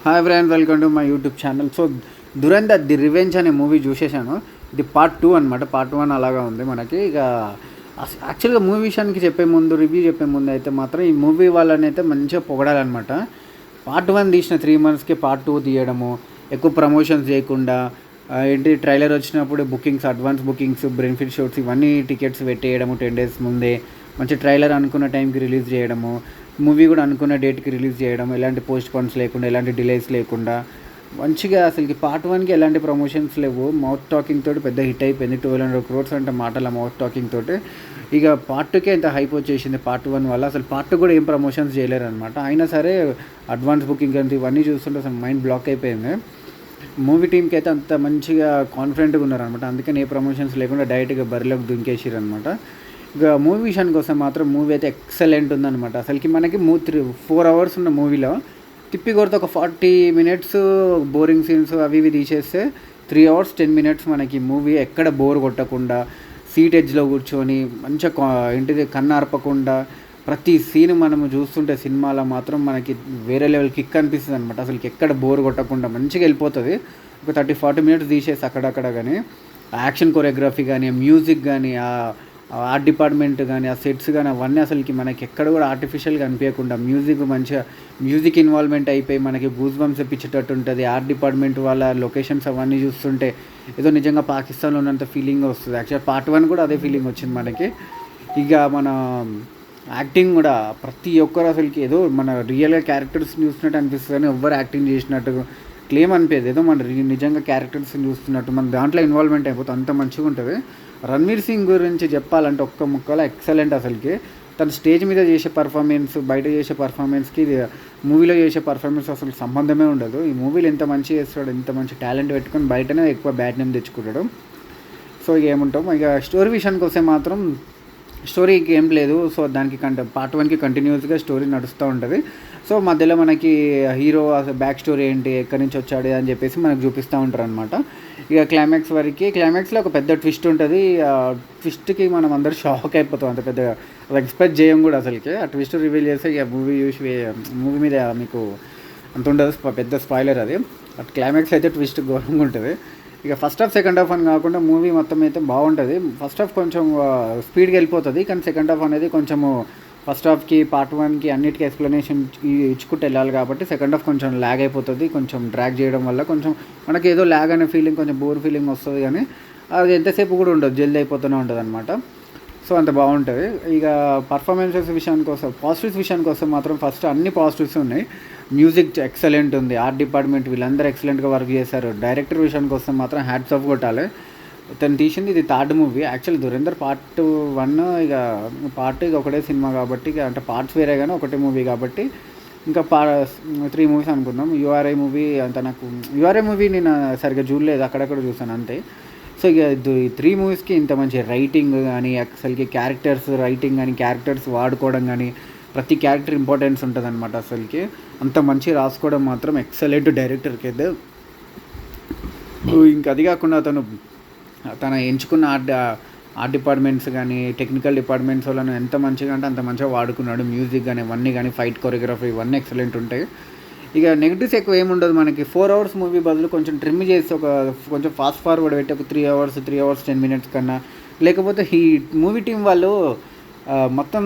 Hi friends, welcome to my YouTube channel. So Dhurandhar the revenge అనే movie చూసేసాను. ఇది part 2 అనమాట. Part 1 అలాగా ఉంది మనకి. ఇక యాక్చువల్గా మూవీ విషయానికి చెప్పే ముందు, రివ్యూ చెప్పే ముందు అయితే మాత్రం ఈ మూవీ వాళ్ళని అయితే మంచిగా పొగడాలన్నమాట. పార్ట్ 1 తీసిన 3 monthsకి పార్ట్ 2 తీయడము, ఎక్కువ ప్రమోషన్స్ చేయకుండా, ఏంటి ట్రైలర్ వచ్చినప్పుడు bookings, advance bookings, benefit shows ఇవన్నీ టికెట్స్ పెట్టేయడము 10 days ముందే, మంచి ట్రైలర్ అనుకున్న టైంకి రిలీజ్ చేయడము, మూవీ కూడా అనుకున్న డేట్కి రిలీజ్ చేయడం, ఎలాంటి పోస్ట్ పోన్స్ లేకుండా, ఎలాంటి డిలేస్ లేకుండా మంచిగా. అసలుకి పార్ట్ 1కి ఎలాంటి ప్రమోషన్స్ లేవు. మౌత్ టాకింగ్ తోటి పెద్ద హిట్ అయిపోయింది. 1200 crores అంటే మాటల మౌత్ టాకింగ్ తోటి. ఇక పార్ట్ 2కే ఇంత హైప్ వచ్చేసింది పార్ట్ 1 వల్ల. అసలు పార్ట్ 2 కూడా ఏం ప్రమోషన్స్ చేయలేరు అనమాట. అయినా సరే అడ్వాన్స్ బుకింగ్ అంతా ఇవన్నీ చూస్తుంటే అసలు మైండ్ బ్లాక్ అయిపోయింది. మూవీ టీంకి అయితే అంత మంచిగా కాన్ఫిడెంట్గా ఉన్నారనమాట. అందుకని ఏ ప్రమోషన్స్ లేకుండా డైరెక్ట్గా బరిలోకి దుంకేసిరు అనమాట. ఇక మూవీ విషయానికి వస్తే మాత్రం మూవీ అయితే ఎక్సలెంట్ ఉందన్నమాట. అసలుకి మనకి 4 hours ఉన్న మూవీలో తిప్పి కొడితే ఒక 40 minutes బోరింగ్ సీన్స్ అవి ఇవి తీసేస్తే 3 hours 10 minutes మనకి మూవీ ఎక్కడ బోర్ కొట్టకుండా, సీట్ ఎడ్జ్లో కూర్చొని మంచిగా ఏంటిది కన్నార్పకుండా ప్రతి సీన్ మనము చూస్తుంటే సినిమాలో మాత్రం మనకి వేరే లెవెల్ కిక్ అనిపిస్తుంది అనమాట. అసలుకి ఎక్కడ బోర్ కొట్టకుండా మంచిగా వెళ్ళిపోతుంది. ఒక 30-40 minutes తీసేసి అక్కడక్కడ కానీ యాక్షన్ కొరియోగ్రఫీ కానీ, మ్యూజిక్ కానీ, ఆర్ట్ డిపార్ట్మెంట్ కానీ, ఆ సెట్స్ కానీ అవన్నీ అసలుకి మనకి ఎక్కడ కూడా ఆర్టిఫిషియల్గా అనిపించకుండా మ్యూజిక్ మంచిగా మ్యూజిక్ ఇన్వాల్వ్మెంట్ అయిపోయి మనకి గూస్ బంప్స్ ఇప్పించేటట్టు ఉంటుంది. ఆర్ట్ డిపార్ట్మెంట్ వాళ్ళ లొకేషన్స్ అవన్నీ చూస్తుంటే ఏదో నిజంగా పాకిస్తాన్లో ఉన్నంత ఫీలింగ్ వస్తుంది. యాక్చువల్ పార్ట్ 1 కూడా అదే ఫీలింగ్ వచ్చింది మనకి. ఇక మన యాక్టింగ్ కూడా ప్రతి ఒక్కరు అసలుకి ఏదో మన రియల్గా క్యారెక్టర్స్ని చూస్తున్నట్టు అనిపిస్తుంది కానీ ఎవ్వరు యాక్టింగ్ చేసినట్టు క్లెయిమ్ అనిపించదు. ఏదో మన నిజంగా క్యారెక్టర్స్ని చూస్తున్నట్టు మన దాంట్లో ఇన్వాల్వ్మెంట్ అయిపోతుంది. అంత మంచిగా ఉంటుంది. రణ్వీర్ సింగ్ గురించి చెప్పాలంటే ఒక్క ముక్కలో ఎక్సలెంట్. అసలుకి తన స్టేజ్ మీద చేసే పర్ఫార్మెన్స్, బయట చేసే పర్ఫార్మెన్స్కి మూవీలో చేసే పర్ఫార్మెన్స్ అసలు సంబంధమే ఉండదు. ఈ మూవీలో ఎంత మంచి చేస్తాడు, ఎంత మంచి టాలెంట్ పెట్టుకొని బయటనే ఎక్కువ బ్యాడ్ నేమ్ తెచ్చుకుంటాడు. సో ఇక ఏముంటాం. ఇక స్టోరీ విషయానికి వస్తే మాత్రం స్టోరీకి ఏం లేదు. సో దానికి పార్ట్ 1కి కంటిన్యూస్గా స్టోరీ నడుస్తూ ఉంటుంది. సో మధ్యలో మనకి హీరో అసలు బ్యాక్ స్టోరీ ఏంటి, ఎక్కడి నుంచి వచ్చాడు అని చెప్పేసి మనకు చూపిస్తూ ఉంటారు అనమాట. ఇక క్లైమాక్స్లో ఒక పెద్ద ట్విస్ట్ ఉంటుంది. ఆ ట్విస్ట్కి మనం అందరూ షాక్ అయిపోతాం. అంత పెద్ద ఎక్స్పెక్ట్ చేయం కూడా అసలుకి. ఆ ట్విస్ట్ రివీల్ చేస్తే ఇక మూవీ మీద మీకు అంత ఉండదు, పెద్ద స్పాయిలర్ అది. అటు క్లైమాక్స్ అయితే ట్విస్ట్ ఘోరంగా ఉంటుంది. ఇక ఫస్ట్ హాఫ్ సెకండ్ హాఫ్ అని కాకుండా మూవీ మొత్తం అయితే బాగుంటుంది. ఫస్ట్ హాఫ్ కొంచెం స్పీడ్గా వెళ్ళిపోతుంది, కానీ సెకండ్ హాఫ్ అనేది కొంచెము ఫస్ట్ హాఫ్కి పార్ట్ 1కి అన్నిటికీ ఎక్స్ప్లెనేషన్ ఇచ్చుకుంటూ వెళ్ళాలి కాబట్టి సెకండ్ హాఫ్ కొంచెం ల్యాగ్ అయిపోతుంది. కొంచెం డ్రాగ్ చేయడం వల్ల కొంచెం మనకి ఏదో ల్యాగ్ అనే ఫీలింగ్, కొంచెం బోర్ ఫీలింగ్ వస్తుంది. కానీ అది ఎంతసేపు కూడా ఉండదు, జల్దీ అయిపోతూనే ఉంటుంది అనమాట. సో అంత బాగుంటుంది. ఇక పర్ఫార్మెన్సెస్ విషయానికి వస్తే, పాజిటివ్స్ విషయానికి వస్తే మాత్రం ఫస్ట్ అన్ని పాజిటివ్స్ ఉన్నాయి. మ్యూజిక్ ఎక్సలెంట్ ఉంది, ఆర్ట్ డిపార్ట్మెంట్ వీళ్ళందరూ ఎక్సలెంట్గా వర్క్ చేశారు. డైరెక్టర్ విషయానికి వస్తే మాత్రం హ్యాట్స్ ఆఫ్ కొట్టాలి. తను తీసింది ఇది 3rd movie. Actually Dhurandhar part 1 ఇక పార్ట్ ఇక ఒకటే సినిమా కాబట్టి, ఇక అంటే పార్ట్స్ వేరే కానీ ఒకటే మూవీ కాబట్టి ఇంకా 3 movies అనుకుందాం. యూఆర్ఐ మూవీ అంత నాకు యూఆర్ఐ మూవీ నేను సరిగ్గా చూడలేదు, అక్కడక్కడ చూసాను అంతే. సో ఇక 3 moviesకి ఇంత మంచి రైటింగ్ కానీ, అసలుకి క్యారెక్టర్స్ రైటింగ్ కానీ, క్యారెక్టర్స్ వాడుకోవడం కానీ, ప్రతి క్యారెక్టర్ ఇంపార్టెన్స్ ఉంటుంది అనమాట. అసలుకి అంత మంచి రాసుకోవడం మాత్రం ఎక్సలెంట్ డైరెక్టర్కి అయితే. ఇంకా అది కాకుండా తన ఎంచుకున్న ఆర్ట్ డిపార్ట్మెంట్స్ కానీ, టెక్నికల్ డిపార్ట్మెంట్స్ వాళ్ళని ఎంత మంచిగా అంటే అంత మంచిగా వాడుకున్నాడు. మ్యూజిక్ కానీ ఇవన్నీ కానీ, ఫైట్ కొరియోగ్రఫీ ఇవన్నీ ఎక్సలెంట్ ఉంటాయి. ఇక నెగిటివ్స్ ఎక్కువ ఏముండదు మనకి. 4 hours మూవీ బదులు కొంచెం ట్రిమ్ చేసి కొంచెం ఫాస్ట్ ఫార్వర్డ్ పెట్టి ఒక 3 hours 10 minutes కన్నా, లేకపోతే ఈ మూవీ టీం వాళ్ళు మొత్తం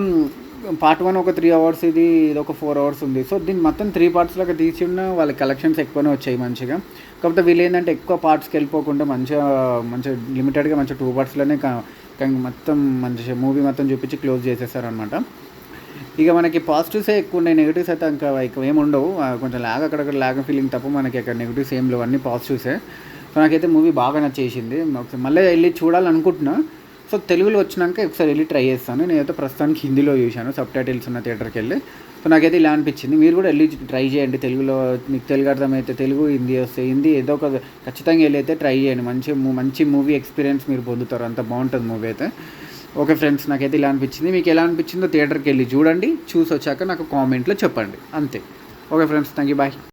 పార్ట్ 1 ఒక 3 hours, ఇది ఒక 4 hours ఉంది. సో దీన్ని మొత్తం 3 parts లాగా తీసి ఉన్న వాళ్ళ కలెక్షన్స్ ఎక్కువనే వచ్చాయి మంచిగా. కాకపోతే వీళ్ళు ఏంటంటే ఎక్కువ పార్ట్స్కి వెళ్ళిపోకుండా మంచిగా లిమిటెడ్గా మంచిగా 2 partsలోనే మొత్తం మంచిగా మూవీ మొత్తం చూపించి క్లోజ్ చేసేసారనమాట. ఇక మనకి పాజిటివ్సే ఎక్కువ ఉన్నాయి, నెగిటివ్స్ అయితే ఇంకా ఏమి ఉండవు. కొంచెం ల్యాగ్ అక్కడక్కడ ల్యాగ్ ఫీలింగ్ తప్ప మనకి అక్కడ నెగిటివ్స్ ఏం లేవు, అన్నీ పాజిటివ్సే. సో నాకైతే మూవీ బాగా నచ్చేసింది. మళ్ళీ వెళ్ళి చూడాలనుకుంటున్నా. సో తెలుగులో వచ్చినాక ఒకసారి వెళ్ళి ట్రై చేస్తాను. నేనైతే ప్రస్తుతానికి హిందీలో చూశాను, సబ్ టైటిల్స్ ఉన్న థియేటర్కి వెళ్ళి. సో నాకైతే ఇలా అనిపించింది. మీరు కూడా వెళ్ళి ట్రై చేయండి. తెలుగులో మీకు తెలుగు అర్థమైతే తెలుగు, హిందీ వస్తే హిందీ, ఏదో ఒక ఖచ్చితంగా వెళ్ళి అయితే ట్రై చేయండి. మంచి మూవీ ఎక్స్పీరియన్స్ మీరు పొందుతారు. అంత బాగుంటుంది మూవీ అయితే. ఓకే ఫ్రెండ్స్, నాకైతే ఇలా అనిపించింది. మీకు ఎలా అనిపించిందో థియేటర్కి వెళ్ళి చూడండి. చూసి వచ్చాక నాకు కామెంట్లో చెప్పండి. అంతే. Okay friends, thank you, bye.